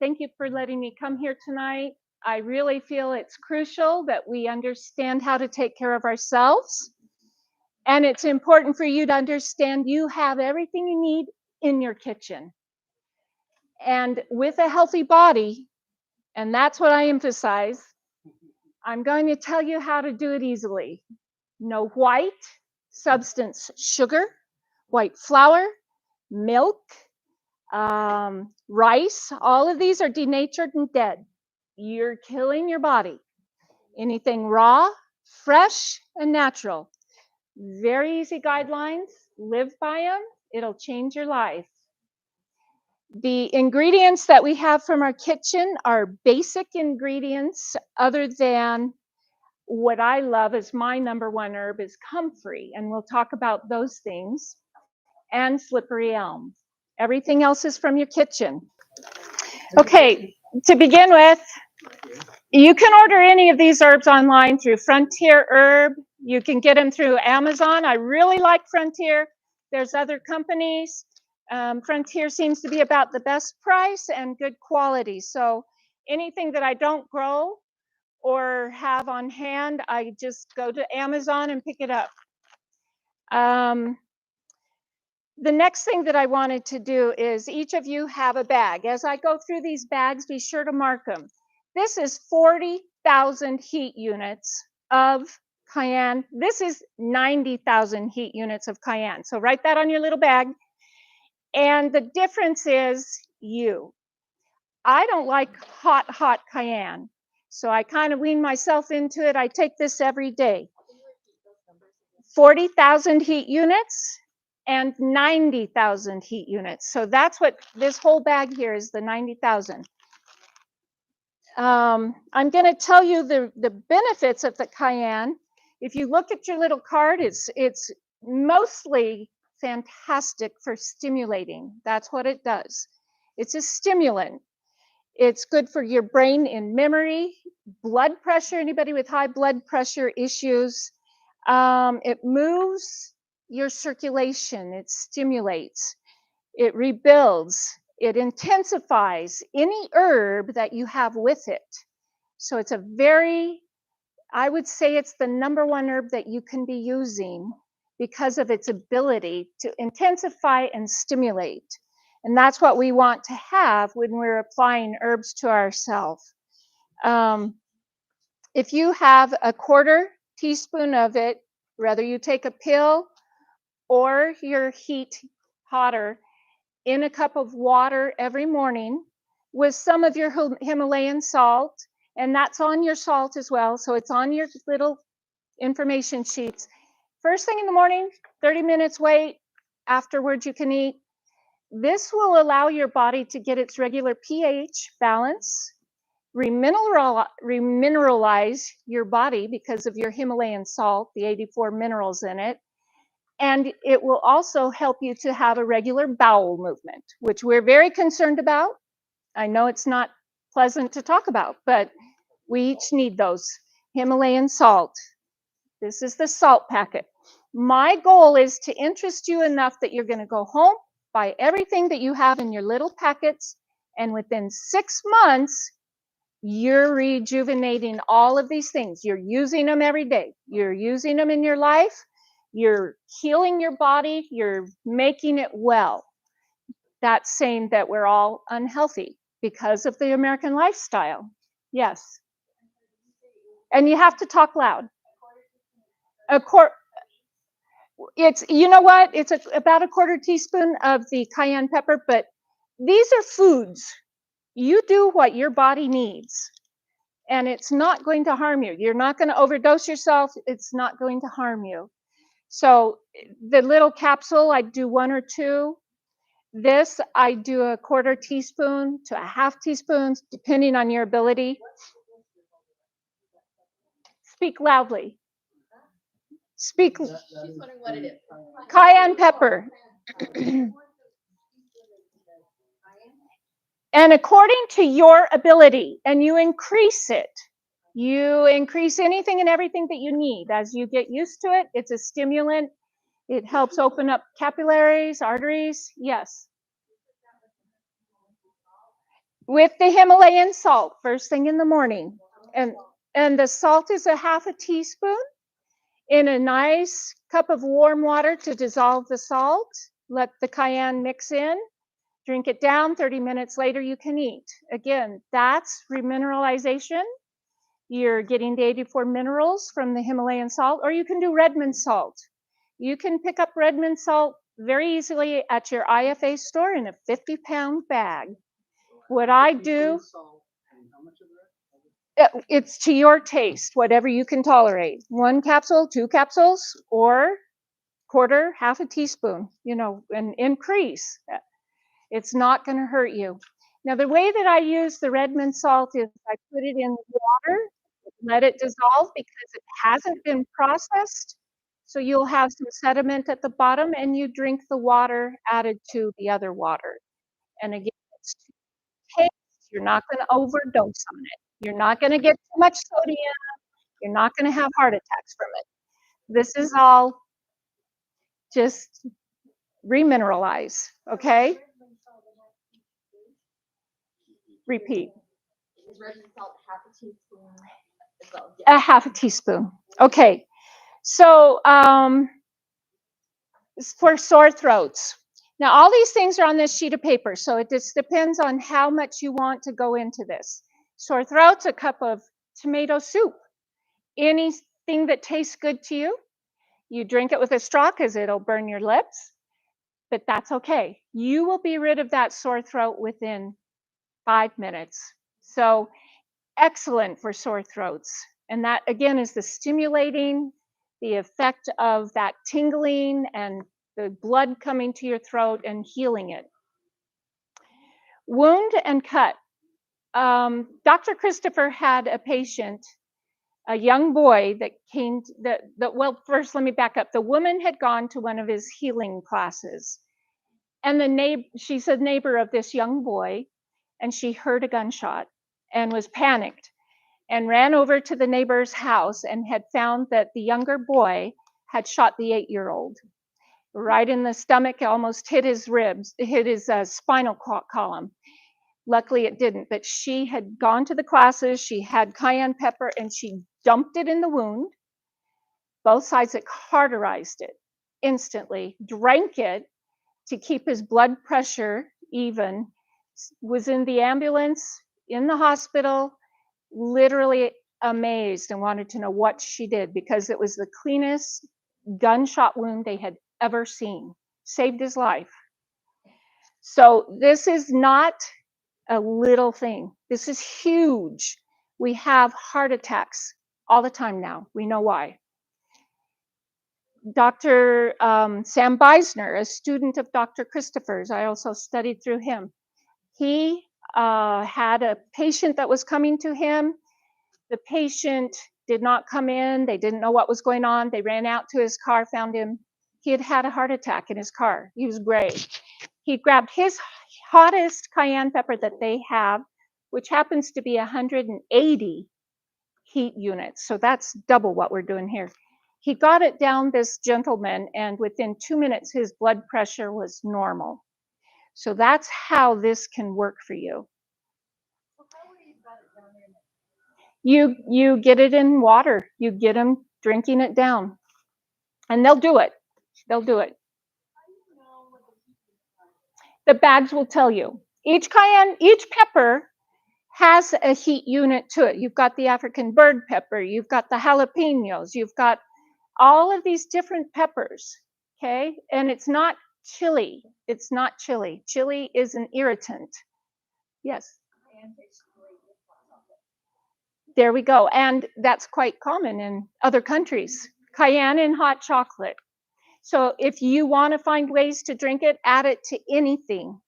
Thank you for letting me come here tonight. I really feel it's crucial that we understand how to take care of ourselves. And it's important for you to understand you have everything you need in your kitchen. And with a healthy body, and that's what I emphasize, I'm going to tell you how to do it easily. No white substance sugar, white flour, milk, rice. All of these are denatured and dead. You're killing your body. Anything raw, fresh, and natural. Very easy guidelines. Live by them. It'll change your life. The ingredients that we have from our kitchen are basic ingredients, other than what I love is my number one herb is comfrey, and we'll talk about those things, and slippery elm. Everything else is from your kitchen. Okay, to begin with, you can order any of these herbs online through Frontier Herb. You can get them through Amazon. I really like Frontier. There's other companies. Frontier seems to be about the best price and good quality. So anything that I don't grow or have on hand, I just go to Amazon and pick it up. The next thing that I wanted to do is each of you have a bag. As I go through these bags, be sure to mark them. This is 40,000 heat units of cayenne. This is 90,000 heat units of cayenne. So write that on your little bag. And the difference is you. I don't like hot cayenne. So I kind of wean myself into it. I take this every day. 40,000 heat units and 90,000 heat units. So that's what this whole bag here is, the 90,000. I'm going to tell you the benefits of the cayenne. If you look at your little card, it's mostly fantastic for stimulating. That's what it does. It's a stimulant. It's good for your brain and memory, blood pressure, anybody with high blood pressure issues. It moves your circulation, it stimulates, it rebuilds, it intensifies any herb that you have with it. So it's a very, I would say it's the number one herb that you can be using because of its ability to intensify and stimulate. And that's what we want to have when we're applying herbs to ourselves. If you have a quarter teaspoon of it, whether you take a pill or your heat hotter, in a cup of water every morning with some of your Himalayan salt, and that's on your salt as well, so it's on your little information sheets. First thing in the morning, 30 minutes wait, afterwards you can eat. This will allow your body to get its regular pH balance, remineralize your body because of your Himalayan salt, the 84 minerals in it. And it will also help you to have a regular bowel movement, which we're very concerned about. I know it's not pleasant to talk about, but we each need those. Himalayan salt. This is the salt packet. My goal is to interest you enough that you're going to go home, buy everything that you have in your little packets, and within 6 months, you're rejuvenating all of these things. You're using them every day. You're using them in your life. You're healing your body. You're making it well. That's saying that we're all unhealthy because of the American lifestyle. Yes. And you have to talk loud. It's, you know what? It's about a quarter teaspoon of the cayenne pepper, but these are foods. You do what your body needs, and it's not going to harm you. You're not going to overdose yourself. It's not going to harm you. So the little capsule, I do 1 or 2. This, I do a quarter teaspoon to a half teaspoon, depending on your ability. Speak loudly. Speak. She's wondering what it is. Cayenne pepper. And according to your ability, and you increase it. You increase anything and everything that you need. As you get used to it, it's a stimulant. It helps open up capillaries, arteries. Yes. with the Himalayan salt first thing in the morning. And the salt is a half a teaspoon in a nice cup of warm water to dissolve the salt. Let the cayenne mix in. Drink it down. 30 minutes later, you can eat. Again, that's remineralization. You're getting the 84 minerals from the Himalayan salt, or you can do Redmond salt. You can pick up Redmond salt very easily at your IFA store in a 50-pound bag. What I do, it's to your taste, whatever you can tolerate. 1 capsule, 2 capsules, or quarter, half a teaspoon, and increase. It's not going to hurt you. Now, the way that I use the Redmond salt is I put it in water, let it dissolve because it hasn't been processed. So you'll have some sediment at the bottom, and you drink the water added to the other water. And again, it's to taste. You're not going to overdose on it. You're not going to get too much sodium. You're not going to have heart attacks from it. This is all just remineralize, okay? Repeat. Is Redmond salt half a teaspoon as well? A half a teaspoon. Okay. So for sore throats. Now, all these things are on this sheet of paper, so it just depends on how much you want to go into this. Sore throats, a cup of tomato soup. Anything that tastes good to you. You drink it with a straw because it'll burn your lips, but that's okay. You will be rid of that sore throat within 5 minutes. So excellent for sore throats. And that, again, is the stimulating, the effect of that tingling and the blood coming to your throat and healing it. Wound and cut. Dr. Christopher had a patient, a young boy that came, well, first let me back up. The woman had gone to one of his healing classes. And she's a neighbor of this young boy, and she heard a gunshot and was panicked and ran over to the neighbor's house and had found that the younger boy had shot the 8-year-old right in the stomach, almost hit his ribs, hit his spinal column. Luckily it didn't, but she had gone to the classes, she had cayenne pepper, and she dumped it in the wound. Both sides had cauterized it instantly, drank it to keep his blood pressure even, was in the ambulance, in the hospital, literally amazed and wanted to know what she did because it was the cleanest gunshot wound they had ever seen. Saved his life. So this is not a little thing. This is huge. We have heart attacks all the time now. We know why. Dr. Sam Beisner, a student of Dr. Christopher's, I also studied through him. He had a patient that was coming to him. The patient did not come in. They didn't know what was going on. They ran out to his car, found him. He had had a heart attack in his car. He was gray. He grabbed his hottest cayenne pepper that they have, which happens to be 180 heat units. So that's double what we're doing here. He got it down, this gentleman, and within 2 minutes, his blood pressure was normal. So that's how this can work for you. You get it in water. You get them drinking it down. And they'll do it. They'll do it. The bags will tell you. Each pepper has a heat unit to it. You've got the African bird pepper. You've got the jalapenos. You've got all of these different peppers, okay? And it's not chili. It's not chili. Chili is an irritant. Yes? There we go. And that's quite common in other countries. Cayenne in hot chocolate. So if you want to find ways to drink it, add it to anything.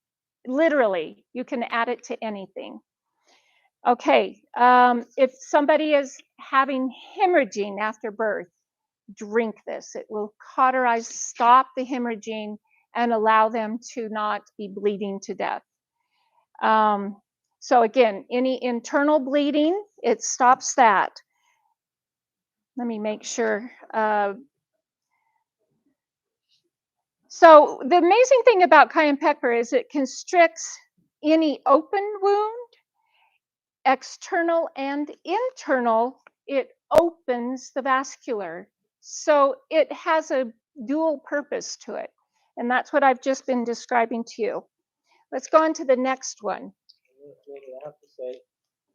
Literally, you can add it to anything. Okay, if somebody is having hemorrhaging after birth, drink this. It will cauterize, stop the hemorrhaging, and allow them to not be bleeding to death. So again, any internal bleeding, it stops that. Let me make sure. So the amazing thing about cayenne pepper is it constricts any open wound external and internal, it opens the vascular. So it has a dual purpose to it. And that's what I've just been describing to you. Let's go on to the next one. I have to say,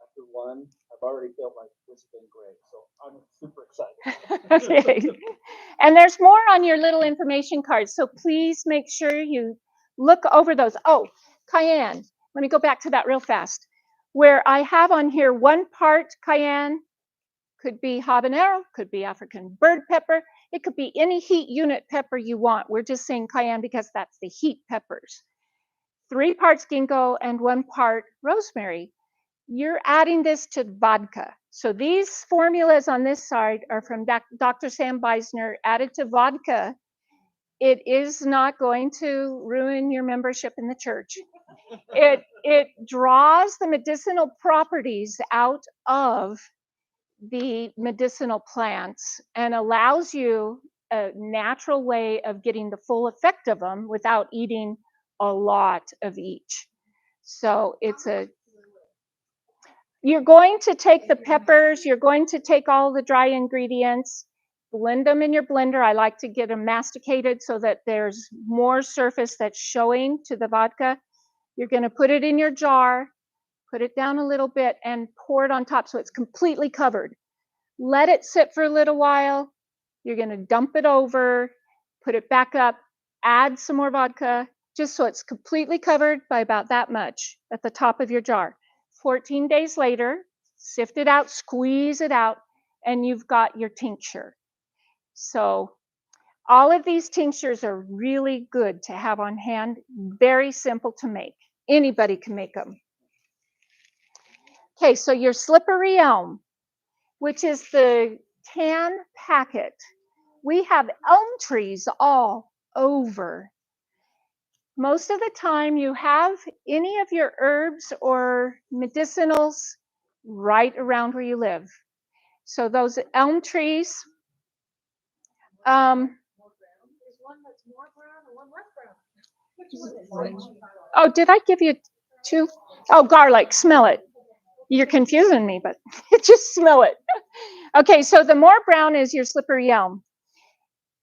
after one, I've already felt like this has been great. So I'm super excited. Okay. And there's more on your little information cards. So please make sure you look over those. Oh, cayenne. Let me go back to that real fast. Where I have on here 1 part cayenne, could be habanero, could be African bird pepper. It could be any heat unit pepper you want. We're just saying cayenne because that's the heat peppers. 3 parts ginkgo and 1 part rosemary. You're adding this to vodka. So these formulas on this side are from Dr. Sam Beisner, added to vodka. It is not going to ruin your membership in the church. It draws the medicinal properties out of the medicinal plants and allows you a natural way of getting the full effect of them without eating a lot of each. So you're going to take the peppers, you're going to take all the dry ingredients, blend them in your blender. I like to get them masticated so that there's more surface that's showing to the vodka. You're going to put it in your jar, put it down a little bit, and pour it on top so it's completely covered. Let it sit for a little while. You're going to dump it over, put it back up, add some more vodka, just so it's completely covered by about that much at the top of your jar. 14 days later, sift it out, squeeze it out, and you've got your tincture. So all of these tinctures are really good to have on hand, very simple to make. Anybody can make them. Okay, so your slippery elm, which is the tan packet. We have elm trees all over. Most of the time you have any of your herbs or medicinals right around where you live. So those elm trees, oh, did I give you 2? Oh, garlic, smell it. You're confusing me, but just smell it. Okay, so the more brown is your slippery elm.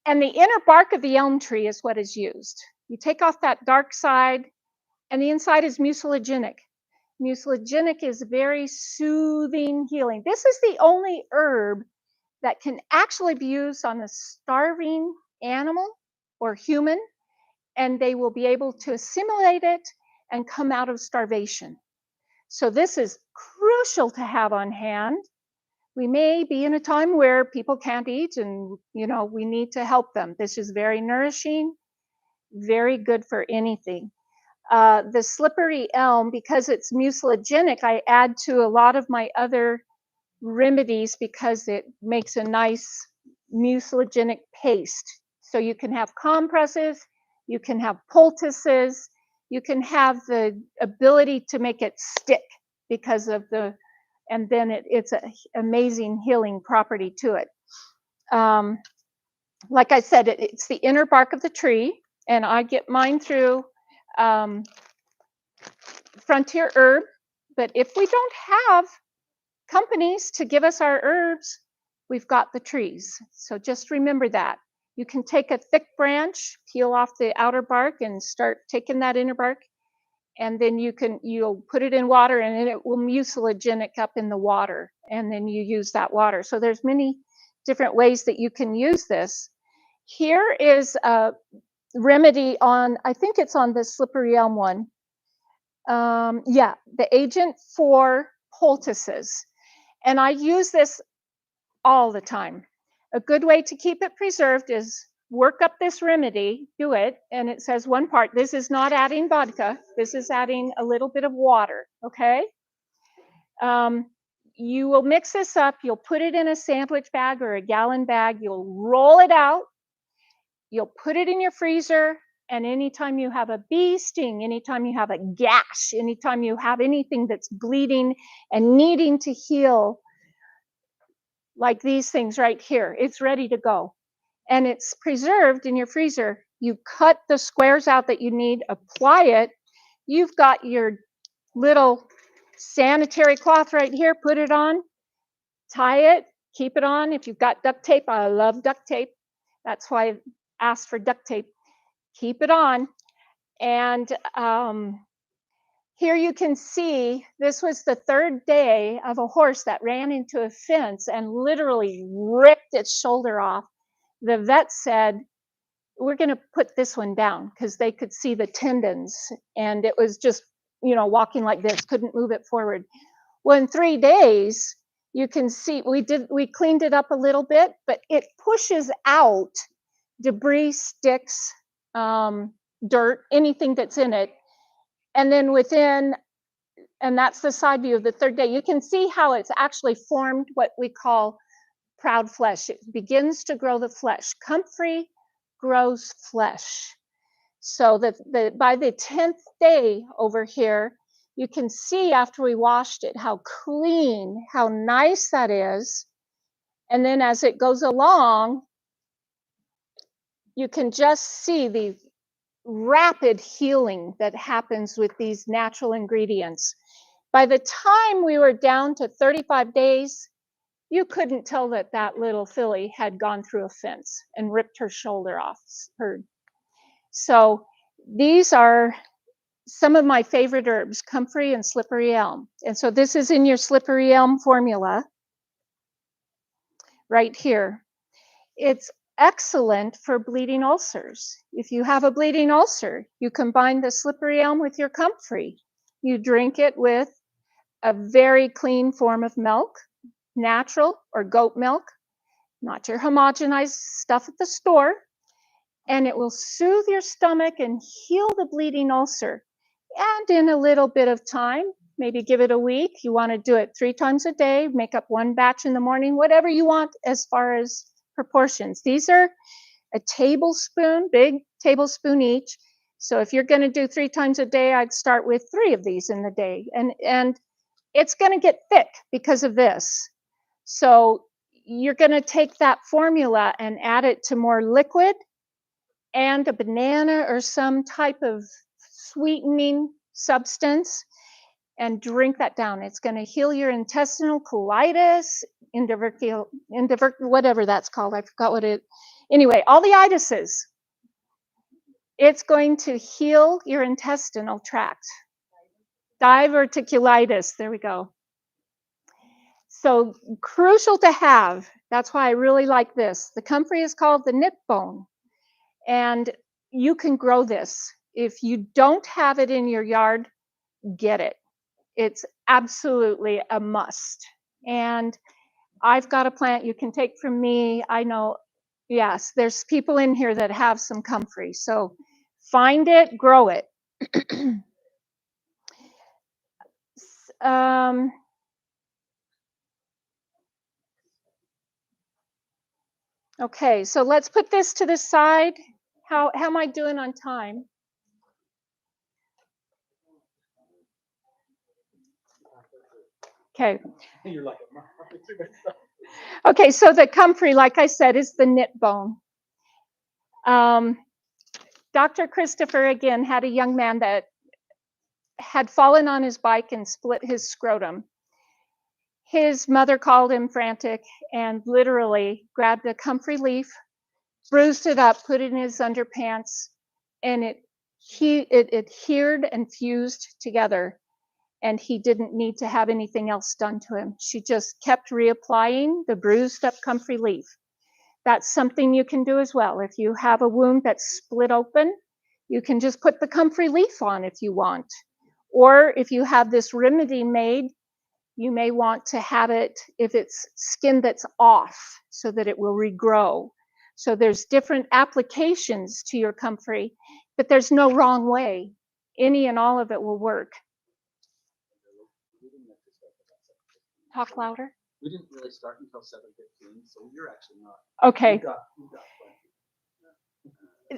And the inner bark of the elm tree is what is used. You take off that dark side, and the inside is mucilagenic. Mucilagenic is very soothing, healing. This is the only herb that can actually be used on a starving animal or human, and they will be able to assimilate it and come out of starvation. So this is crucial to have on hand. We may be in a time where people can't eat and, we need to help them. This is very nourishing, very good for anything. The slippery elm, because it's mucilagenic, I add to a lot of my other remedies because it makes a nice mucilagenic paste. So you can have compresses, you can have poultices, you can have the ability to make it stick because of and then it's an amazing healing property to it. Like I said, it's the inner bark of the tree, and I get mine through Frontier Herb. But if we don't have companies to give us our herbs, we've got the trees. So just remember that. You can take a thick branch, peel off the outer bark, and start taking that inner bark, and then you'll put it in water, and it will mucilagenic up in the water, and then you use that water. So there's many different ways that you can use this. Here is a remedy on, I think it's on the slippery elm one. Yeah, the agent for poultices. And I use this all the time. A good way to keep it preserved is work up this remedy, do it, and it says 1 part. This is not adding vodka. This is adding a little bit of water, okay? You will mix this up. You'll put it in a sandwich bag or a gallon bag. You'll roll it out. You'll put it in your freezer. And anytime you have a bee sting, anytime you have a gash, anytime you have anything that's bleeding and needing to heal, like these things right here, it's ready to go. And it's preserved in your freezer. You cut the squares out that you need, apply it. You've got your little Sanitary cloth right here, put it on, tie it, keep it on. If you've got duct tape, I love duct tape. That's why I asked for duct tape. Keep it on. And here you can see this was the third day of a horse that ran into a fence and literally ripped its shoulder off. The vet said, we're going to put this one down because they could see the tendons, and it was just, walking like this, couldn't move it forward. Well, in 3 days, you can see we cleaned it up a little bit, but it pushes out debris, sticks, dirt, anything that's in it. And then and that's the side view of the third day, you can see how it's actually formed what we call proud flesh. It begins to grow the flesh. Comfrey grows flesh. So that by the 10th day over here, you can see after we washed it how clean, how nice that is. And then as it goes along, you can just see the rapid healing that happens with these natural ingredients. By the time we were down to 35 days, you couldn't tell that that little filly had gone through a fence and ripped her shoulder off. So these are some of my favorite herbs, comfrey and slippery elm. And so this is in your slippery elm formula right here. It's excellent for bleeding ulcers. If you have a bleeding ulcer, you combine the slippery elm with your comfrey. You drink it with a very clean form of milk, natural or goat milk, not your homogenized stuff at the store, and it will soothe your stomach and heal the bleeding ulcer. And in a little bit of time, maybe give it a week. You want to do it 3 times a day, make up 1 batch in the morning, whatever you want as far as proportions. These are a tablespoon, big tablespoon each. So if you're going to do 3 times a day, I'd start with 3 of these in the day. And it's going to get thick because of this. So you're going to take that formula and add it to more liquid and a banana or some type of sweetening substance and drink that down. It's going to heal your intestinal colitis, whatever that's called. I forgot what it. Anyway, all the itises. It's going to heal your intestinal tract. Diverticulitis. There we go. So crucial to have. That's why I really like this. The comfrey is called the nip bone, and you can grow this. If you don't have it in your yard, get it. It's absolutely a must. And I've got a plant you can take from me. I know, yes, there's people in here that have some comfrey. So find it, grow it. Okay, so let's put this to the side. How am I doing on time? Okay. You're like, okay, so the comfrey, like I said, is the knit bone. Dr. Christopher, again, had a young man that had fallen on his bike and split his scrotum. His mother called him frantic and literally grabbed a comfrey leaf, bruised it up, put it in his underpants, and it adhered and fused together. And he didn't need to have anything else done to him. She just kept reapplying the bruised up comfrey leaf. That's something you can do as well. If you have a wound that's split open, you can just put the comfrey leaf on if you want. Or if you have this remedy made, you may want to have it if it's skin that's off so that it will regrow. So there's different applications to your comfrey, but there's no wrong way. Any and all of it will work. Talk louder. We didn't really start until 7:15, so you're actually not. Okay.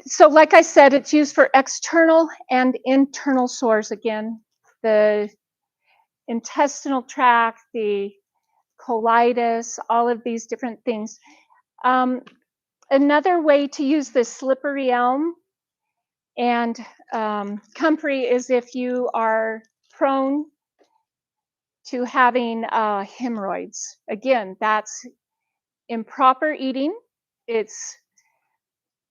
So like I said, it's used for external and internal sores. Again, the intestinal tract, the colitis, all of these different things. Another way to use this slippery elm and comfrey is if you are prone to having hemorrhoids. Again, that's improper eating. It's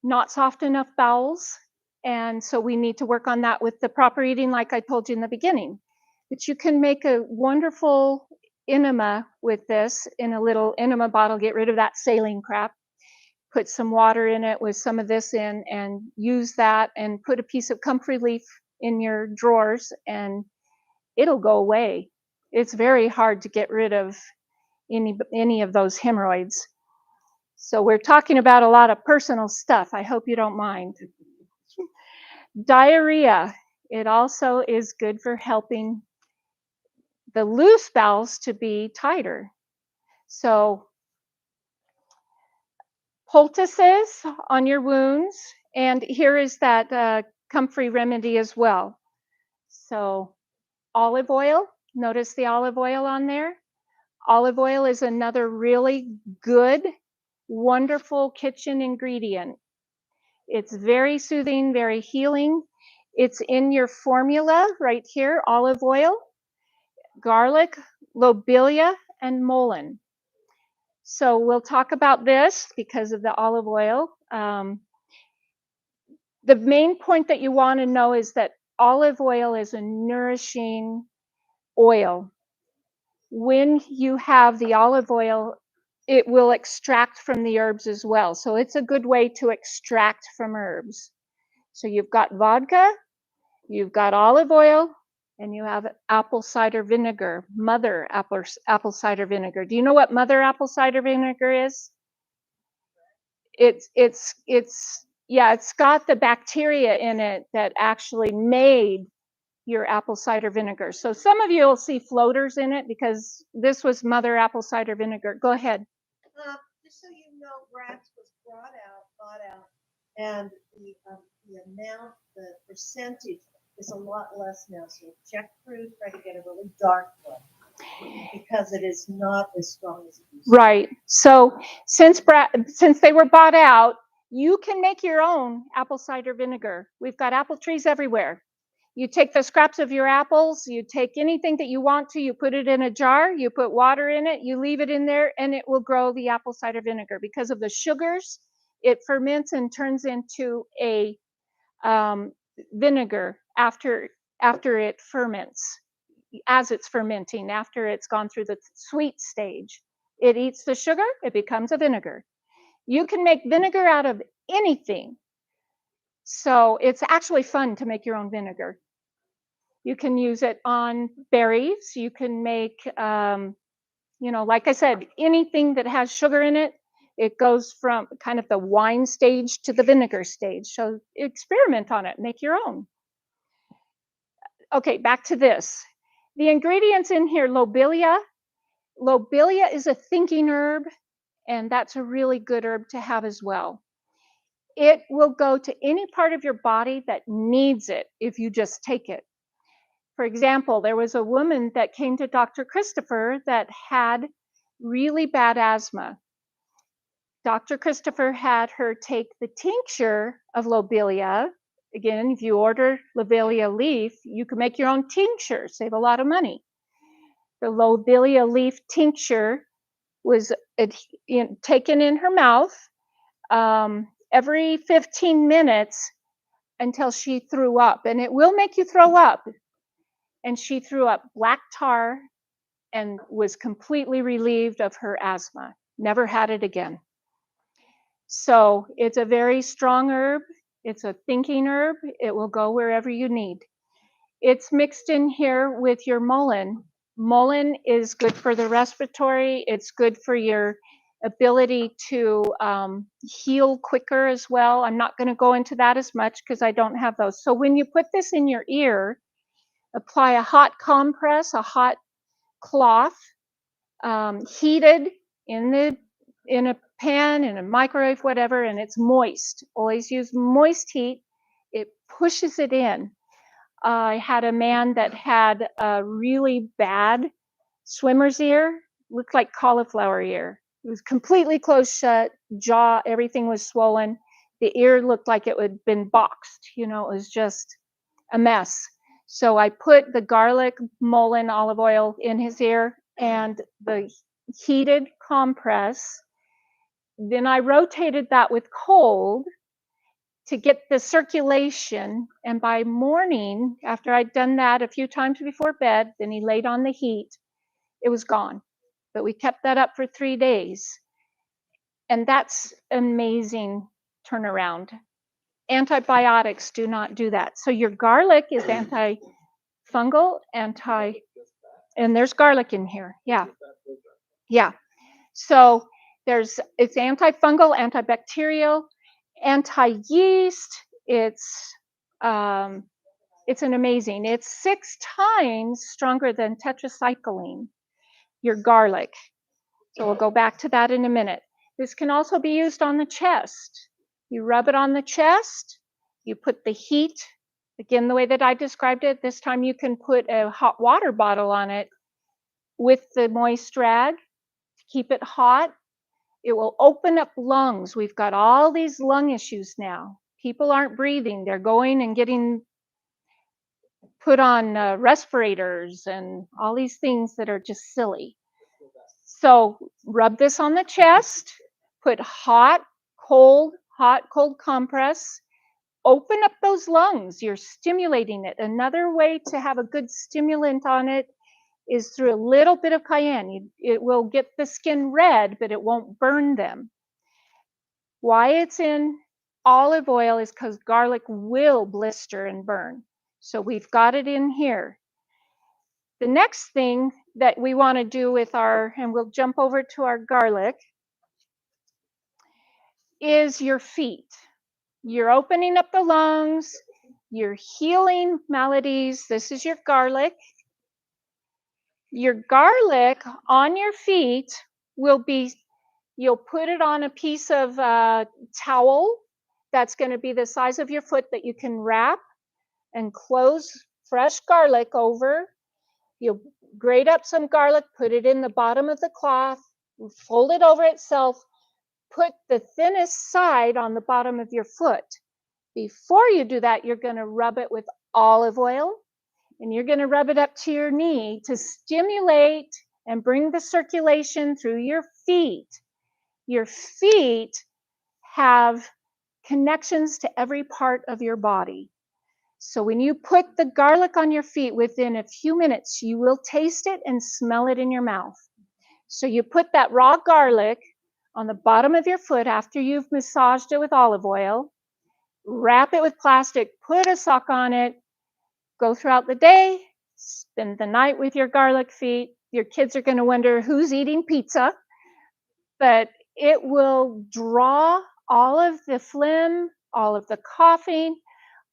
not soft enough bowels. And so we need to work on that with the proper eating, like I told you in the beginning. But you can make a wonderful enema with this in a little enema bottle. Get rid of that saline crap. Put some water in it with some of this in and use that, and put a piece of comfrey leaf in your drawers and it'll go away. It's very hard to get rid of any of those hemorrhoids. So we're talking about a lot of personal stuff. I hope you don't mind. Diarrhea. It also is good for helping the loose bowels to be tighter. So poultices on your wounds, and here is that comfrey remedy as well. So olive oil, notice the olive oil on there. Olive oil is another really good, wonderful kitchen ingredient. It's very soothing, very healing. It's in your formula right here, olive oil, garlic, lobelia, and mullein. So we'll talk about this because of the olive oil. The main point that you want to know is that olive oil is a nourishing oil. When you have the olive oil, it will extract from the herbs as well. So it's a good way to extract from herbs. So you've got vodka, you've got olive oil, and you have apple cider vinegar, mother apple cider vinegar. Do you know what mother apple cider vinegar is? It's got the bacteria in it that actually made your apple cider vinegar. So some of you will see floaters in it because this was mother apple cider vinegar. Go ahead. Just so you know, Bratz was bought out, and the amount, the percentage is a lot less now. So check through, try to get a really dark one because it is not as strong as it used to be. Right. So since they were bought out, you can make your own apple cider vinegar. We've got apple trees everywhere. You take the scraps of your apples, you take anything that you want to, you put it in a jar, you put water in it, you leave it in there, and it will grow the apple cider vinegar. Because of the sugars, it ferments and turns into a vinegar after it ferments. As it's fermenting, after it's gone through the sweet stage, it eats the sugar, it becomes a vinegar. You can make vinegar out of anything. So it's actually fun to make your own vinegar. You can use it on berries. You can make, like I said, anything that has sugar in it. It goes from kind of the wine stage to the vinegar stage. So experiment on it, make your own. Okay, back to this. The ingredients in here, lobelia. Lobelia is a thinking herb, and that's a really good herb to have as well. It will go to any part of your body that needs it if you just take it. For example, there was a woman that came to Dr. Christopher that had really bad asthma. Dr. Christopher had her take the tincture of lobelia. Again, if you order lobelia leaf, you can make your own tincture, save a lot of money. The lobelia leaf tincture was taken in her mouth every 15 minutes until she threw up. And it will make you throw up. And she threw up black tar and was completely relieved of her asthma. Never had it again. So it's a very strong herb. It's a thinking herb. It will go wherever you need. It's mixed in here with your mullein. Mullein is good for the respiratory. It's good for your ability to heal quicker as well. I'm not going to go into that as much because I don't have those. So when you put this in your ear, apply a hot compress, a hot cloth, heated in a pan, in a microwave, whatever, and it's moist. Always use moist heat. It pushes it in. I had a man that had a really bad swimmer's ear, looked like cauliflower ear. It was completely closed shut, jaw, everything was swollen. The ear looked like it had been boxed. It was just a mess. So I put the garlic, mullein, olive oil in his ear and the heated compress. Then I rotated that with cold to get the circulation. And by morning, after I'd done that a few times before bed, then he laid on the heat, it was gone. But we kept that up for 3 days. And that's amazing turnaround. Antibiotics do not do that. So your garlic is antifungal, and there's garlic in here. Yeah. Yeah. So it's antifungal, antibacterial, anti-yeast. It's an amazing. It's 6 times stronger than tetracycline, your garlic. So we'll go back to that in a minute. This can also be used on the chest. You rub it on the chest, you put the heat, again, the way that I described it. This time you can put a hot water bottle on it with the moist rag to keep it hot. It will open up lungs. We've got all these lung issues now. People aren't breathing. They're going and getting put on respirators and all these things that are just silly. So rub this on the chest, put hot, cold compress, open up those lungs. You're stimulating it. Another way to have a good stimulant on it is through a little bit of cayenne. It will get the skin red, but it won't burn them. Why it's in olive oil is because garlic will blister and burn. So we've got it in here. The next thing that we want to do with and we'll jump over to our garlic, is your feet. You're opening up the lungs, you're healing maladies. This is your garlic. Your garlic on your feet you'll put it on a piece of towel that's going to be the size of your foot that you can wrap and close fresh garlic over. You'll grate up some garlic, put it in the bottom of the cloth, fold it over itself, put the thinnest side on the bottom of your foot. Before you do that, you're going to rub it with olive oil, and you're going to rub it up to your knee to stimulate and bring the circulation through your feet. Your feet have connections to every part of your body. So when you put the garlic on your feet, within a few minutes, you will taste it and smell it in your mouth. So you put that raw garlic on the bottom of your foot after you've massaged it with olive oil, wrap it with plastic, put a sock on it, go throughout the day, spend the night with your garlic feet. Your kids are going to wonder who's eating pizza, but it will draw all of the phlegm, all of the coughing,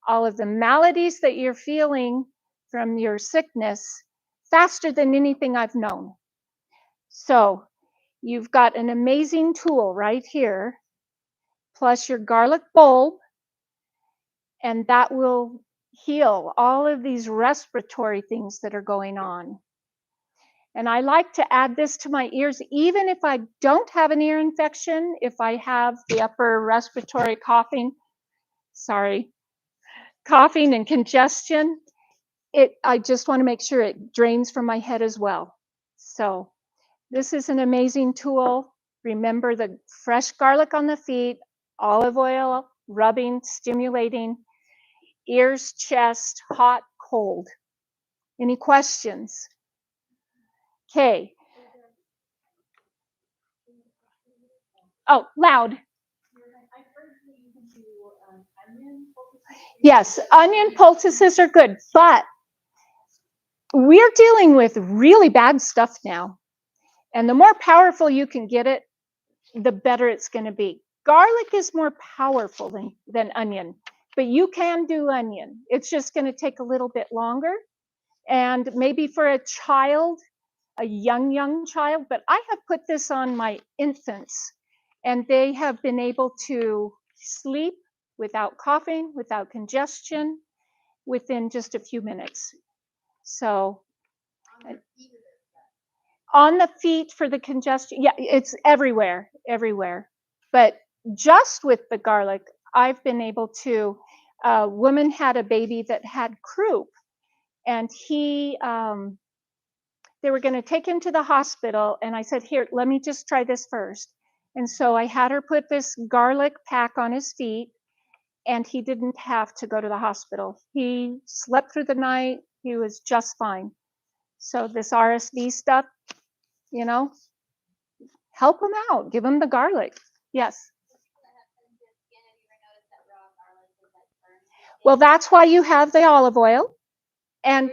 all of the maladies that you're feeling from your sickness faster than anything I've known. So you've got an amazing tool right here, plus your garlic bulb, and that will heal all of these respiratory things that are going on. And I like to add this to my ears, even if I don't have an ear infection, if I have the upper respiratory coughing and congestion, I just want to make sure it drains from my head as well. So this is an amazing tool. Remember the fresh garlic on the feet, olive oil, rubbing, stimulating, ears, chest, hot, cold. Any questions? Okay. Oh, loud. Yes, onion poultices are good, but we're dealing with really bad stuff now. And the more powerful you can get it, the better it's going to be. Garlic is more powerful than onion, but you can do onion. It's just going to take a little bit longer. And maybe for a child, a young child, but I have put this on my infants, and they have been able to sleep without coughing, without congestion, within just a few minutes. So on the feet for the congestion, yeah, it's everywhere. But just with the garlic, I've been able to, a woman had a baby that had croup, and they were going to take him to the hospital, and I said, here, let me just try this first. And so I had her put this garlic pack on his feet, and he didn't have to go to the hospital. He slept through the night. He was just fine. So this RSV stuff, you know, help him out. Give him the garlic. Yes. Well, that's why you have the olive oil. And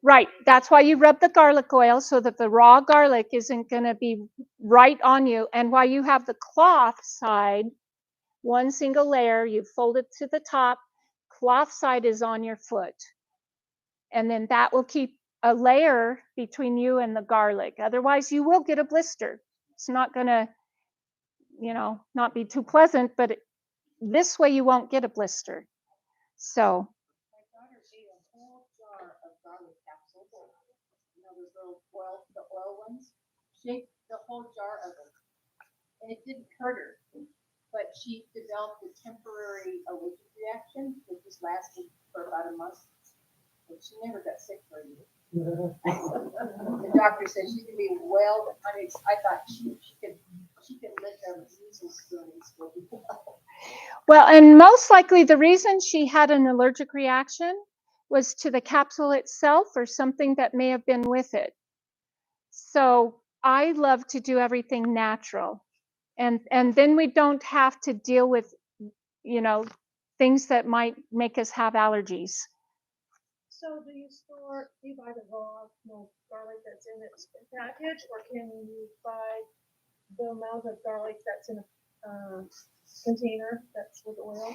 right, that's why you rub the garlic oil, so that the raw garlic isn't going to be right on you. And why you have the cloth side, one single layer, you fold it to the top, cloth side is on your foot. And then that will keep a layer between you and the garlic. Otherwise, you will get a blister. It's not going to, not be too pleasant, but this way you won't get a blister. So My daughter ate a whole jar of garlic capsules. You know those little the oil ones? She ate the whole jar of them. And it didn't hurt her. But she developed a temporary allergic reaction that just lasted for about a month. And she never got sick for a year. The doctor said she could be well. I thought she could lick a measles spoon and still be well. Well, and most likely the reason she had an allergic reaction was to the capsule itself or something that may have been with it. So I love to do everything natural. And then we don't have to deal with, things that might make us have allergies. So do you buy the raw garlic that's in its package, or can you buy the amount of garlic that's in a container that's with oil?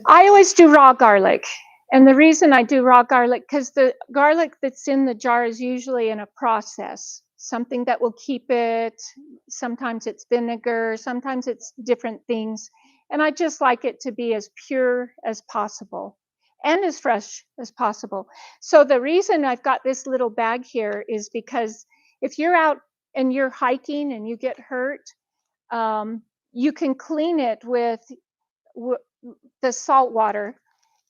I always do raw garlic. And the reason I do raw garlic, because the garlic that's in the jar is usually in a process, something that will keep it. Sometimes it's vinegar, sometimes it's different things. And I just like it to be as pure as possible and as fresh as possible. So the reason I've got this little bag here is because if you're out and you're hiking and you get hurt, you can clean it with the salt water.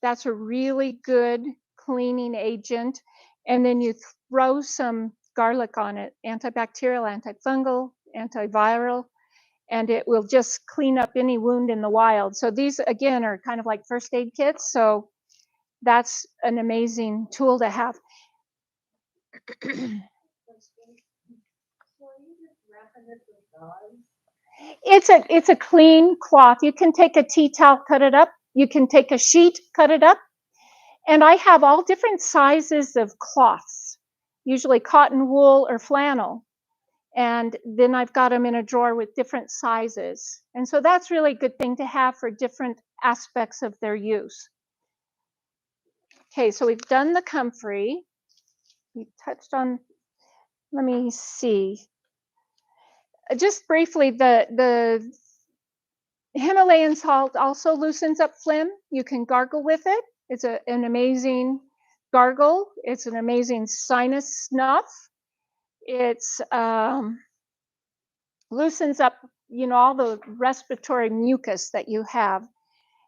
That's a really good cleaning agent. And then you throw some garlic on it, antibacterial, antifungal, antiviral, and it will just clean up any wound in the wild. So these, again, are kind of like first aid kits. So that's an amazing tool to have. It's a clean cloth. You can take a tea towel, cut it up. You can take a sheet, cut it up. And I have all different sizes of cloths, usually cotton, wool, or flannel. And then I've got them in a drawer with different sizes. And so that's really a good thing to have for different aspects of their use. Okay, so we've done the comfrey. We touched on, let me see. Just briefly, the Himalayan salt also loosens up phlegm. You can gargle with it. It's an amazing gargle. It's an amazing sinus snuff. It's loosens up, all the respiratory mucus that you have.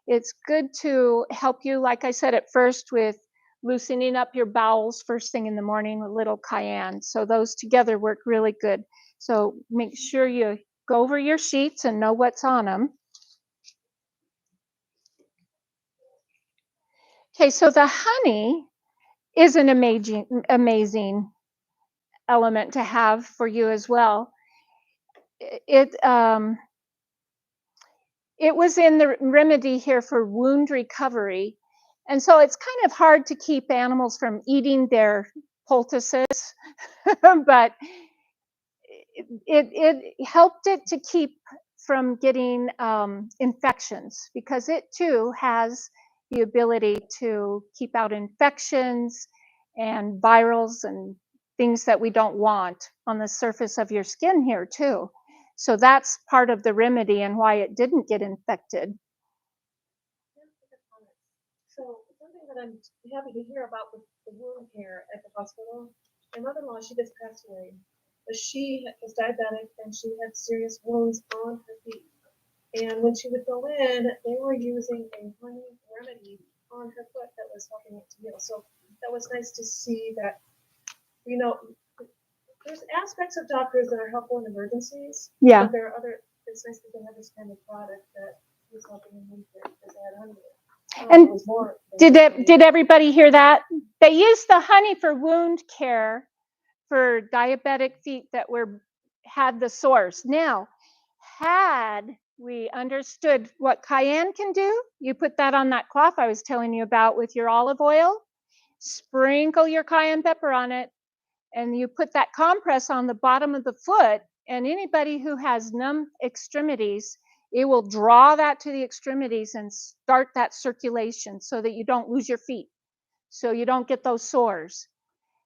It's good to help you, like I said at first, with loosening up your bowels first thing in the morning with a little cayenne. So those together work really good. So make sure you go over your sheets and know what's on them. Okay, so the honey is an amazing element to have for you as well. It was in the remedy here for wound recovery. And so it's kind of hard to keep animals from eating their poultices, but it helped it to keep from getting infections, because it too has the ability to keep out infections and virals and things that we don't want on the surface of your skin here too. So that's part of the remedy and why it didn't get infected. So something that I'm happy to hear about with the wound care at the hospital. My mother-in-law, she just passed away, but she was diabetic and she had serious wounds on her feet. And when she would go in, they were using a honey remedy on her foot that was helping it to heal. So that was nice to see that, you know, there's aspects of doctors that are helpful in emergencies. Yeah. But there are other, it's nice that they have this kind of product that was helping them with it because they had honey. And It was more than did everybody hear that? They use the honey for wound care for diabetic feet that had the sores. Now, had we understood what cayenne can do, you put that on that cloth I was telling you about with your olive oil, sprinkle your cayenne pepper on it, and you put that compress on the bottom of the foot, and anybody who has numb extremities, it will draw that to the extremities and start that circulation so that you don't lose your feet, so you don't get those sores.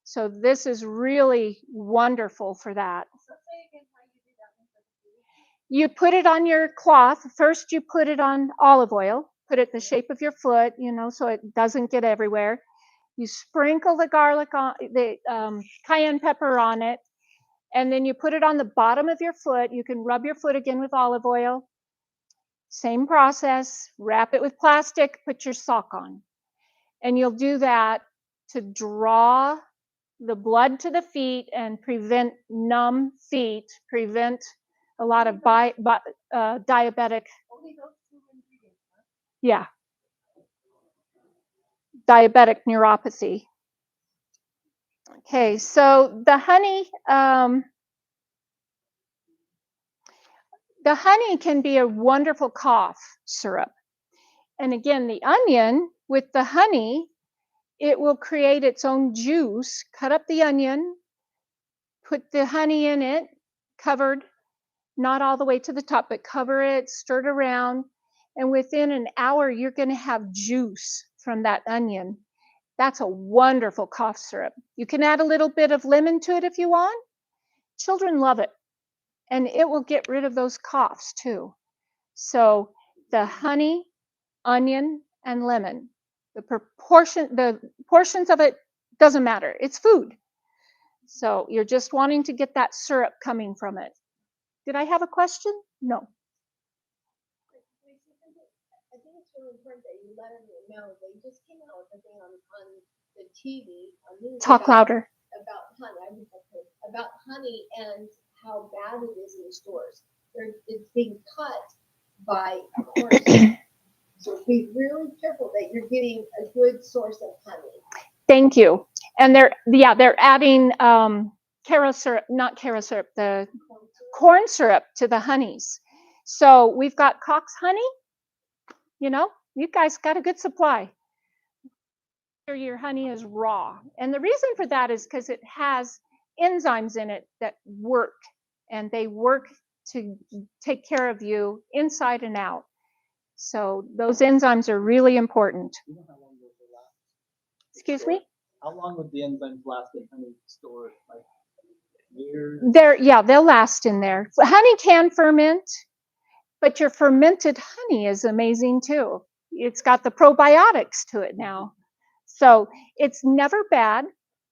So this is really wonderful for that. You put it on your cloth. First, you put it on olive oil, put it the shape of your foot, so it doesn't get everywhere. You sprinkle the garlic on the cayenne pepper on it, and then you put it on the bottom of your foot. You can rub your foot again with olive oil. Same process. Wrap it with plastic, put your sock on. And you'll do that to draw the blood to the feet and prevent numb feet, prevent a lot of diabetic. Yeah. Diabetic neuropathy. Okay, so the honey can be a wonderful cough syrup. And again, the onion with the honey, it will create its own juice. Cut up the onion, put the honey in it, covered, not all the way to the top, but cover it, stir it around, and within an hour, you're going to have juice from that onion. That's a wonderful cough syrup. You can add a little bit of lemon to it if you want. Children love it, and it will get rid of those coughs too. So the honey, onion, and lemon, the portions of it doesn't matter. It's food. So you're just wanting to get that syrup coming from it. Did I have a question? No. I think it's really important that you let them know. They just came out with a thing on the TV. On news Talk louder. About honey and how bad it is in the stores. It's being cut by horses. So be really careful that you're getting a good source of honey. Thank you. And they're adding the corn syrup to the honeys. So we've got Cox honey. You guys got a good supply. Your honey is raw. And the reason for that is because it has enzymes in it that work, and they work to take care of you inside and out. So those enzymes are really important. You know how long those will last? Excuse me? How long would the enzymes last in honey stored? Like years? They'll last in there. Honey can ferment, but your fermented honey is amazing too. It's got the probiotics to it now. So it's never bad.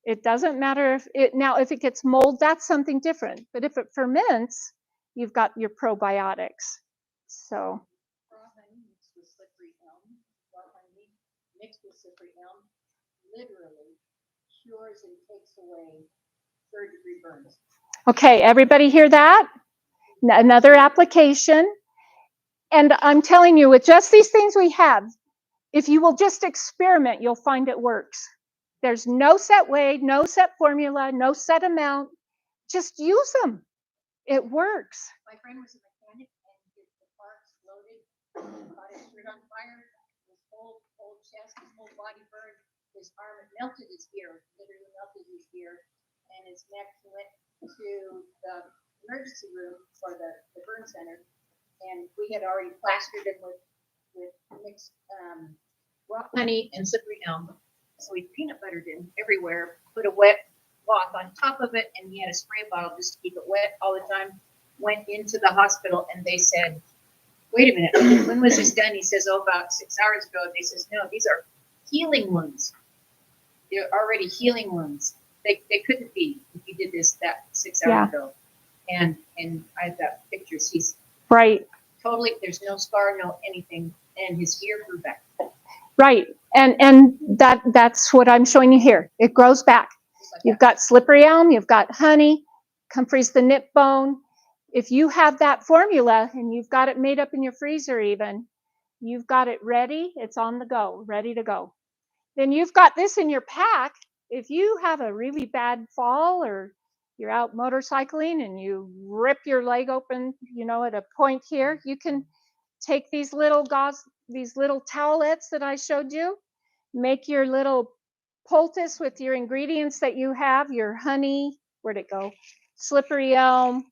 It doesn't matter if it gets mold, that's something different. But if it ferments, you've got your probiotics. So Raw honey mixed with slippery elm. Raw honey mixed with slippery elm literally cures and takes away third-degree burns. okay, everybody hear that? Another application. And I'm telling you, with just these things we have, if you will just experiment, you'll find it works. There's no set way, no set formula, no set amount. Just use them. It works. My friend was a mechanic and the car exploded, caught his shirt on fire, his whole chest, his whole body burned, his arm, it melted his ear, literally melted his ear, and his neck. He went to the emergency room for the burn center, and we had already plastered him with mixed raw honey and slippery elm. So we peanut buttered him everywhere, put a wet cloth on top of it, and he had a spray bottle just to keep it wet all the time. Went into the hospital, and they said, wait a minute, when was this done? He says, about 6 hours ago. They says, no, these are healing wounds. They're already healing wounds. They couldn't be if you did this that 6 hours ago. And I've got pictures. He's right. Totally, there's no scar, no anything, and his ear grew back. Right. And that's what I'm showing you here. It grows back. You've got slippery elm, you've got honey, comfrey's the nip bone. If you have that formula and you've got it made up in your freezer even, you've got it ready, it's on the go, ready to go. Then you've got this in your pack. If you have a really bad fall or you're out motorcycling and you rip your leg open, at a point here, you can take these little towelettes that I showed you, make your little poultice with your ingredients that you have, your honey, where'd it go? Slippery elm,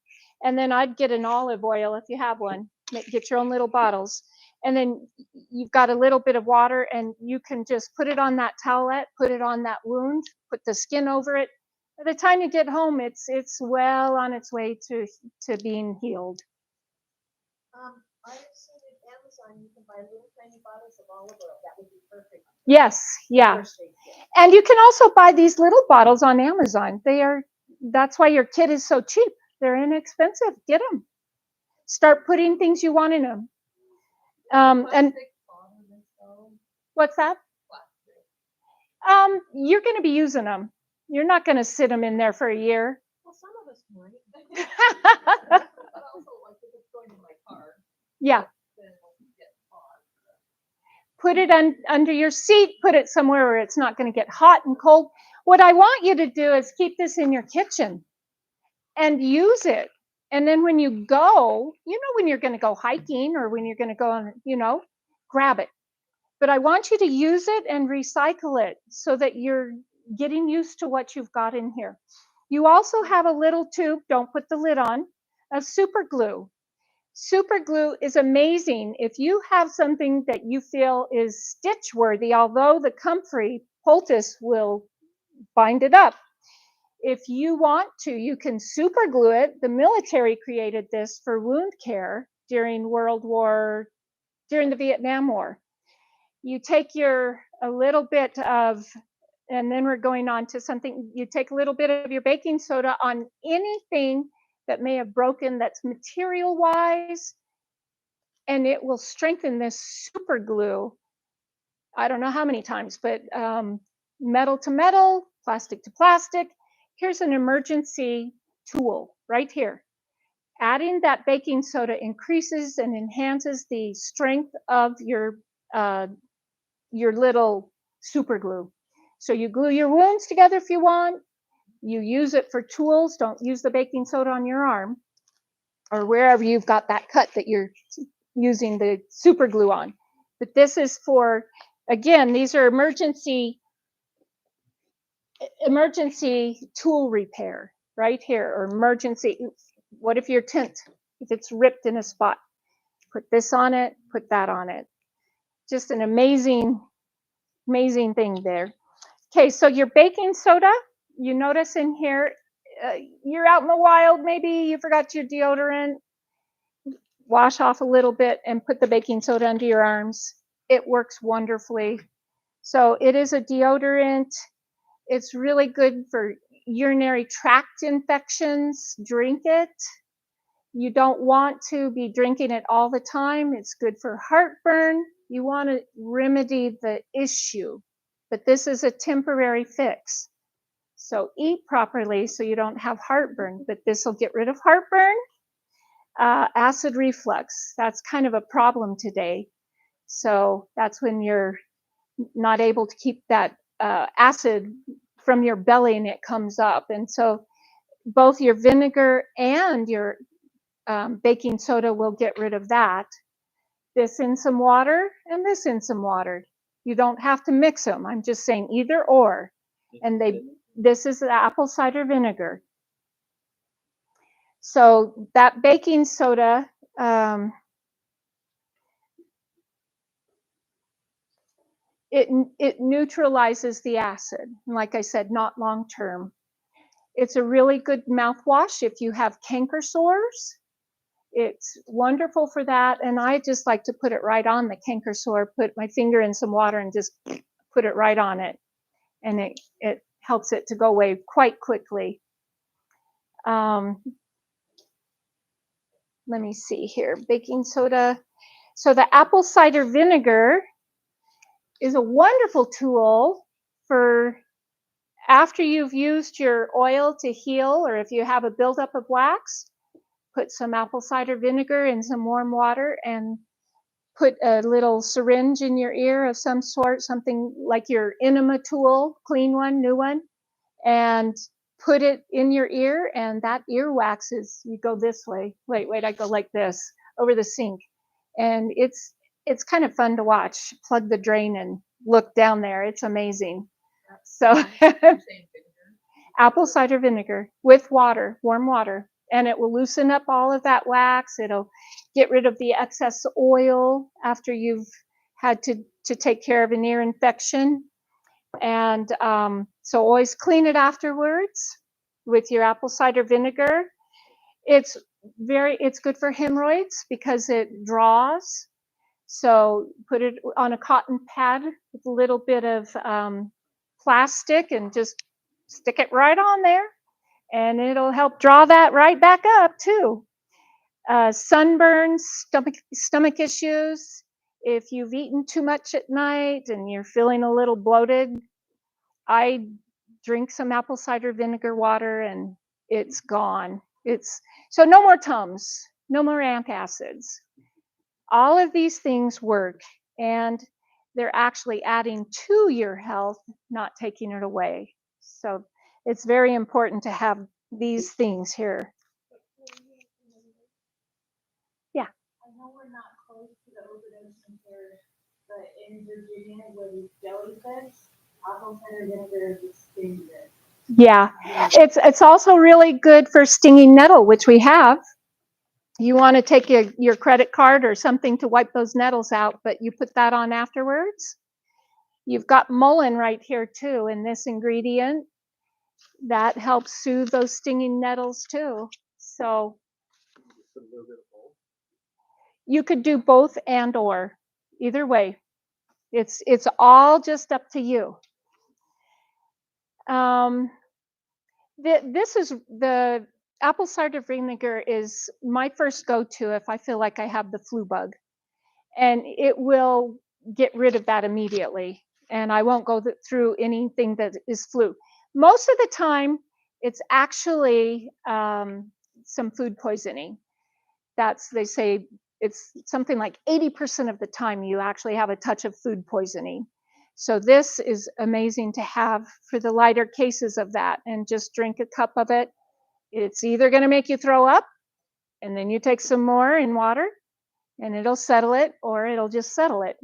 and then I'd get an olive oil if you have one. Get your own little bottles. And then you've got a little bit of water and you can just put it on that towelette, put it on that wound, put the skin over it. By the time you get home, it's well on its way to being healed. I've seen at Amazon, you can buy little tiny bottles of olive oil. That would be perfect. Yes, yeah. And you can also buy these little bottles on Amazon. That's why your kit is so cheap. They're inexpensive. Get them. Start putting things you want in them. And what's that? You're going to be using them. You're not going to sit them in there for a year. Well, some of us might. But also, like if it's going in my car. Yeah. Then it won't get hot. Put it under your seat. Put it somewhere where it's not going to get hot and cold. What I want you to do is keep this in your kitchen and use it. And then when you go, when you're going to go hiking or when you're going to go on, grab it. But I want you to use it and recycle it so that you're getting used to what you've got in here. You also have a little tube, don't put the lid on, of super glue. Super glue is amazing. If you have something that you feel is stitch worthy, although the comfrey poultice will bind it up, if you want to, you can super glue it. The military created this for wound care during during the Vietnam War. You take a little bit of, and then we're going on to something, you take a little bit of your baking soda on anything that may have broken that's material wise, and it will strengthen this super glue. I don't know how many times, but metal to metal, plastic to plastic. Here's an emergency tool right here. Adding that baking soda increases and enhances the strength of your little super glue. So you glue your wounds together if you want. You use it for tools. Don't use the baking soda on your arm or wherever you've got that cut that you're using the super glue on. But this is for, again, these are emergency tool repair right here, or emergency. What if your tent, if it's ripped in a spot? Put this on it, put that on it. Just an amazing thing there. Okay, so your baking soda, you notice in here, you're out in the wild, maybe you forgot your deodorant, wash off a little bit and put the baking soda under your arms. It works wonderfully. So it is a deodorant. It's really good for urinary tract infections. Drink it. You don't want to be drinking it all the time. It's good for heartburn. You want to remedy the issue, but this is a temporary fix. So eat properly so you don't have heartburn, but this will get rid of heartburn. Acid reflux, that's kind of a problem today. So that's when you're not able to keep that acid from your belly and it comes up. And so both your vinegar and your baking soda will get rid of that. This in some water and this in some water. You don't have to mix them. I'm just saying either or. And this is the apple cider vinegar. So that baking soda, it neutralizes the acid. And like I said, not long term. It's a really good mouthwash if you have canker sores. It's wonderful for that. And I just like to put it right on the canker sore, put my finger in some water and just put it right on it. And it helps it to go away quite quickly. Let me see here, baking soda. So the apple cider vinegar is a wonderful tool for after you've used your oil to heal, or if you have a buildup of wax, put some apple cider vinegar in some warm water and put a little syringe in your ear of some sort, something like your enema tool, clean one, new one, and put it in your ear, and that earwax is, you go this way. Wait, I go like this over the sink. And it's kind of fun to watch. Plug the drain and look down there. It's amazing. So apple cider vinegar with water, warm water, and it will loosen up all of that wax. It'll get rid of the excess oil after you've had to take care of an ear infection. And so always clean it afterwards with your apple cider vinegar. It's good for hemorrhoids because it draws. So put it on a cotton pad with a little bit of plastic and just stick it right on there, and it'll help draw that right back up too. Sunburns, stomach issues. If you've eaten too much at night and you're feeling a little bloated, I drink some apple cider vinegar water and it's gone. So no more Tums, no more antacids. All of these things work, and they're actually adding to your health, not taking it away. So it's very important to have these things here. Yeah. I know we're not close to the overdose center, but in Virginia, with jellyfish, apple cider vinegar is dangerous. Yeah, it's also really good for stinging nettle, which we have. You want to take your credit card or something to wipe those nettles out, but you put that on afterwards. You've got mullein right here too in this ingredient. That helps soothe those stinging nettles too. So you could do both and or either way. It's all just up to you. This is the apple cider vinegar is my first go-to if I feel like I have the flu bug, and it will get rid of that immediately. And I won't go through anything that is flu. Most of the time, it's actually some food poisoning. They say it's something like 80% of the time you actually have a touch of food poisoning. So this is amazing to have for the lighter cases of that, and just drink a cup of it. It's either going to make you throw up, and then you take some more in water and it'll settle it, or it'll just settle it.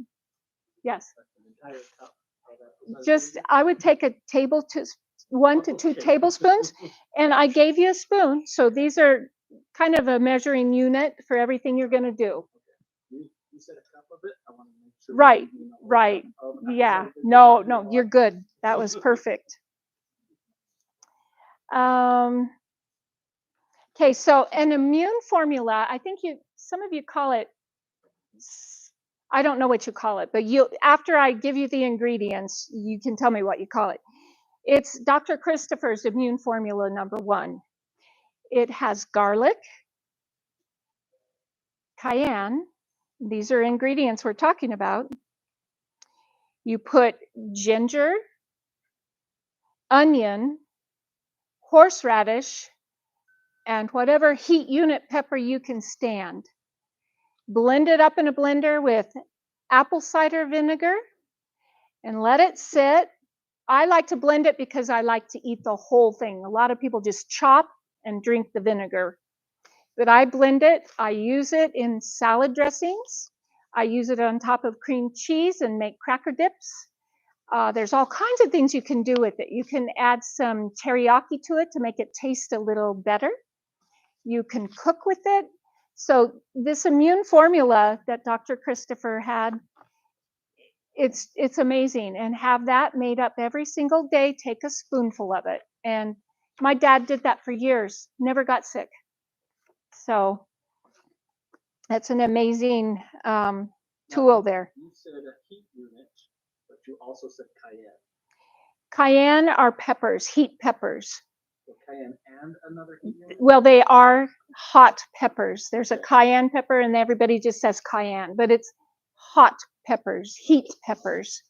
Yes. Just, I would take a 1 to 2 tablespoons, and I gave you a spoon. So these are kind of a measuring unit for everything you're going to do. You said a cup of it. I want to make sure. Right. Yeah. No, you're good. That was perfect. Okay, so an immune formula, I think some of you call it, I don't know what you call it, but after I give you the ingredients, you can tell me what you call it. It's Dr. Christopher's immune formula #1. It has garlic, cayenne. These are ingredients we're talking about. You put ginger, onion, horseradish, and whatever heat unit pepper you can stand. Blend it up in a blender with apple cider vinegar and let it sit. I like to blend it because I like to eat the whole thing. A lot of people just chop and drink the vinegar. But I blend it. I use it in salad dressings. I use it on top of cream cheese and make cracker dips. There's all kinds of things you can do with it. You can add some teriyaki to it to make it taste a little better. You can cook with it. So this immune formula that Dr. Christopher had, it's amazing. And have that made up every single day. Take a spoonful of it. And my dad did that for years, never got sick. So that's an amazing tool there. You said a heat unit, but you also said cayenne. Cayenne are peppers, heat peppers. So cayenne and another heat unit? Well, they are hot peppers. There's a cayenne pepper, and everybody just says cayenne, but it's hot peppers, heat peppers.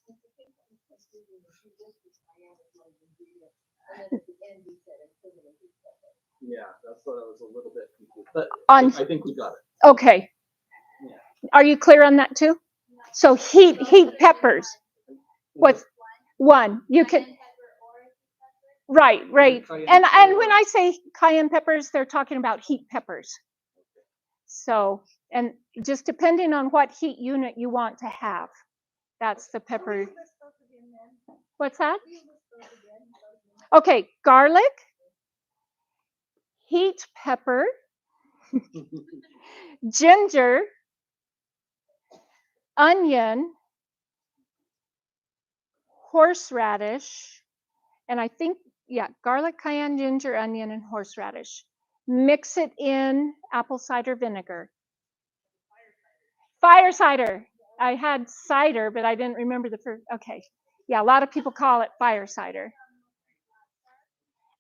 Yeah, that's what I was a little bit confused. But On I think we got it. okay. Yeah. Are you clear on that too? So heat peppers. What's one? You can right. And when I say cayenne peppers, they're talking about heat peppers. So, and just depending on what heat unit you want to have, that's the pepper. What's that? Okay, garlic, heat pepper, ginger, onion, horseradish, and I think, yeah, garlic, cayenne, ginger, onion, and horseradish. Mix it in apple cider vinegar. Fire cider. I had cider, but I didn't remember the first. Okay. Yeah, a lot of people call it fire cider.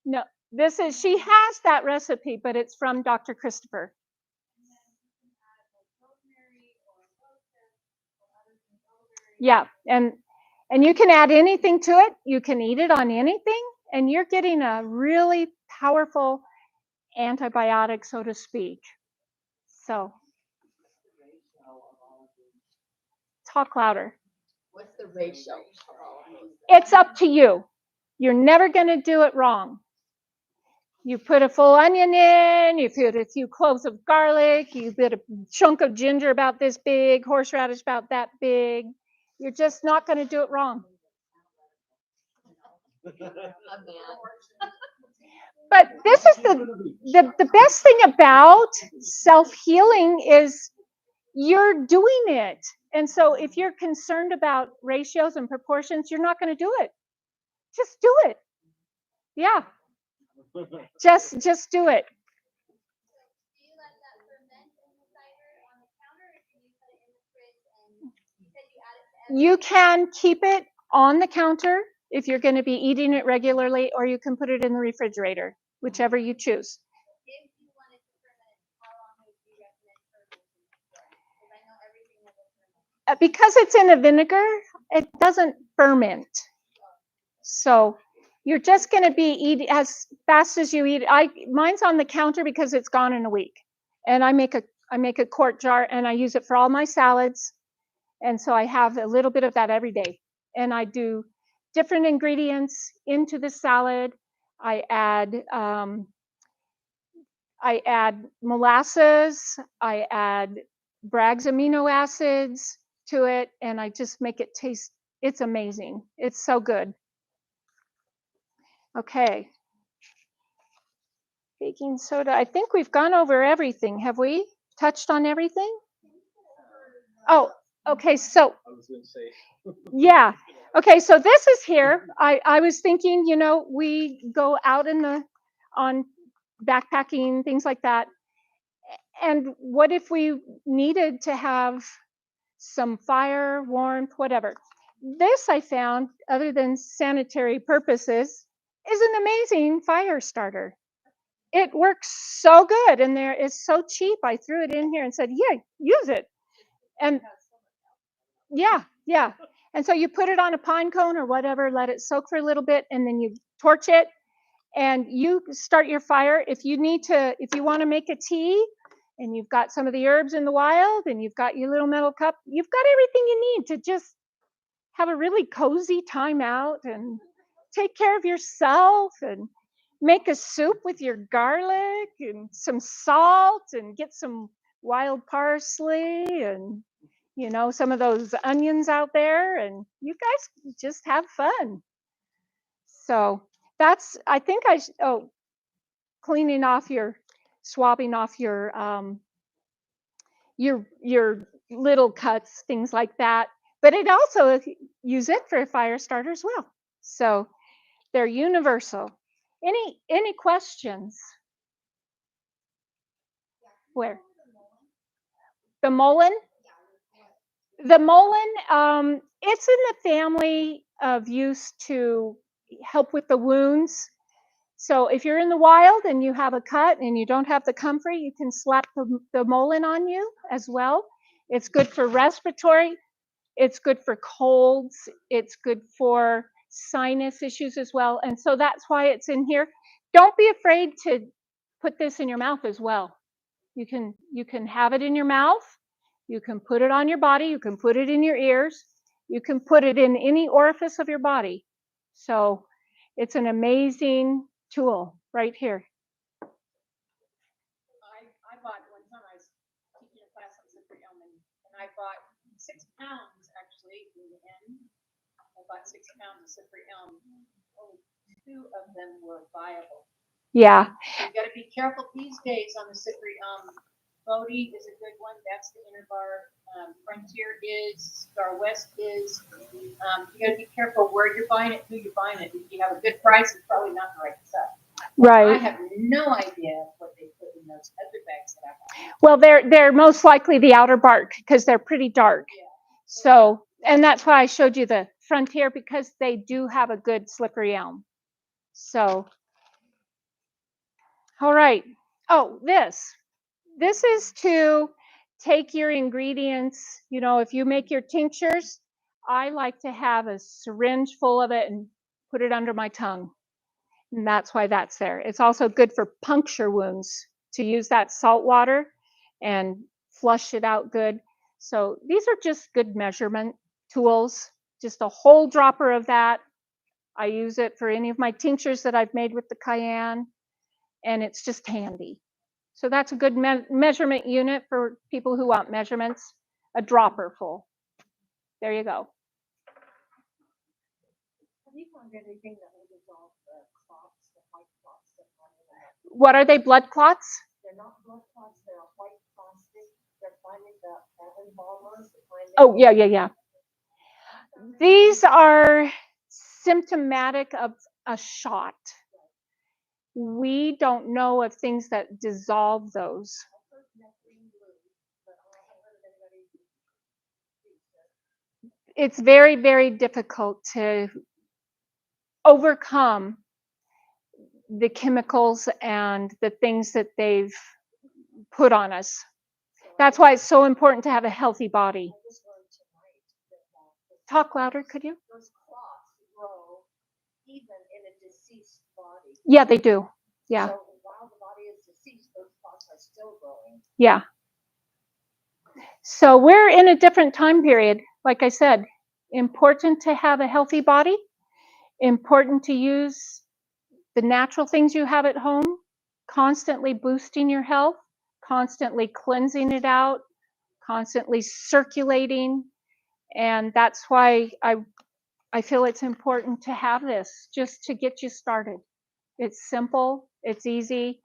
No, she has that recipe, but it's from Dr. Christopher. Yeah, and you can add anything to it. You can eat it on anything, and you're getting a really powerful antibiotic, so to speak. So, talk louder. What's the ratio? It's up to you. You're never going to do it wrong. You put a full onion in, you put a few cloves of garlic, you put a chunk of ginger about this big, horseradish about that big. You're just not going to do it wrong. But this is the best thing about self-healing is you're doing it. And so if you're concerned about ratios and proportions, you're not going to do it. Just do it. Yeah. Just do it. You can keep it on the counter if you're going to be eating it regularly, or you can put it in the refrigerator, whichever you choose. Because it's in a vinegar, it doesn't ferment. So you're just going to be eating as fast as you eat. Mine's on the counter because it's gone in a week, and I make a quart jar and I use it for all my salads, and so I have a little bit of that every day. And I do different ingredients into the salad. I add molasses. I add Bragg's amino acids to it, and I just make it taste. It's amazing. It's so good. Okay. Baking soda. I think we've gone over everything. Have we touched on everything? Oh, okay. So, I was going to say. yeah. Okay. So this is here. I was thinking, we go out on backpacking, things like that. And what if we needed to have some fire, warmth, whatever? This I found, other than sanitary purposes, is an amazing fire starter. It works so good, and it's so cheap. I threw it in here and said, yeah, use it. And yeah. And so you put it on a pine cone or whatever, let it soak for a little bit, and then you torch it, and you start your fire. If you want to make a tea, and you've got some of the herbs in the wild, and you've got your little metal cup, you've got everything you need to just have a really cozy time out and take care of yourself, and make a soup with your garlic and some salt, and get some wild parsley and some of those onions out there, and you guys just have fun. So that's, I think cleaning off swabbing off your little cuts, things like that. But it also use it for a fire starter as well. So they're universal. Any questions? Where? The mullein? The mullein, it's in the family of use to help with the wounds. So if you're in the wild and you have a cut and you don't have the comfrey, you can slap the mullein on you as well. It's good for respiratory. It's good for colds. It's good for sinus issues as well. And so that's why it's in here. Don't be afraid to put this in your mouth as well. You can have it in your mouth. You can put it on your body. You can put it in your ears. You can put it in any orifice of your body. So it's an amazing tool right here. I bought one time I was teaching a class on slippery elm, and I bought 6 pounds actually in the end. I bought 6 pounds of slippery elm. Only 2 of them were viable. Yeah. So you got to be careful these days on the slippery elm. Bodie is a good one. That's the inner bar. Frontier is. Star West is. You got to be careful where you're buying it, who you're buying it. If you have a good price, it's probably not the right stuff. Right. I have no idea what they put in those other bags that I bought. Well, they're most likely the outer bark because they're pretty dark. Yeah. So, and that's why I showed you the Frontier, because they do have a good slippery elm. So, all right. Oh, this is to take your ingredients. You know, if you make your tinctures, I like to have a syringe full of it and put it under my tongue. And that's why that's there. It's also good for puncture wounds, to use that salt water and flush it out good. So these are just good measurement tools. Just a whole dropper of that. I use it for any of my tinctures that I've made with the cayenne, and it's just handy. So that's a good measurement unit for people who want measurements. A dropper full. There you go. Have you found anything that will dissolve the clots, the white clots that run in the What are they, blood clots? They're not blood clots, they're white plastic. They're finding the embalmers. Oh, yeah. These are symptomatic of a shot. We don't know of things that dissolve those. It's very, very difficult to overcome the chemicals and the things that they've put on us. That's why it's so important to have a healthy body. Talk louder, could you? Those clots grow even in a deceased body. Yeah, they do. Yeah. So while the body is deceased, those clots are still growing. Yeah. So we're in a different time period. Like I said, important to have a healthy body, important to use the natural things you have at home, constantly boosting your health, constantly cleansing it out, constantly circulating. And that's why I feel it's important to have this, just to get you started. It's simple, it's easy,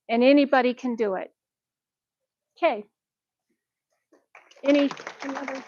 and anybody can do it. Okay. Any other?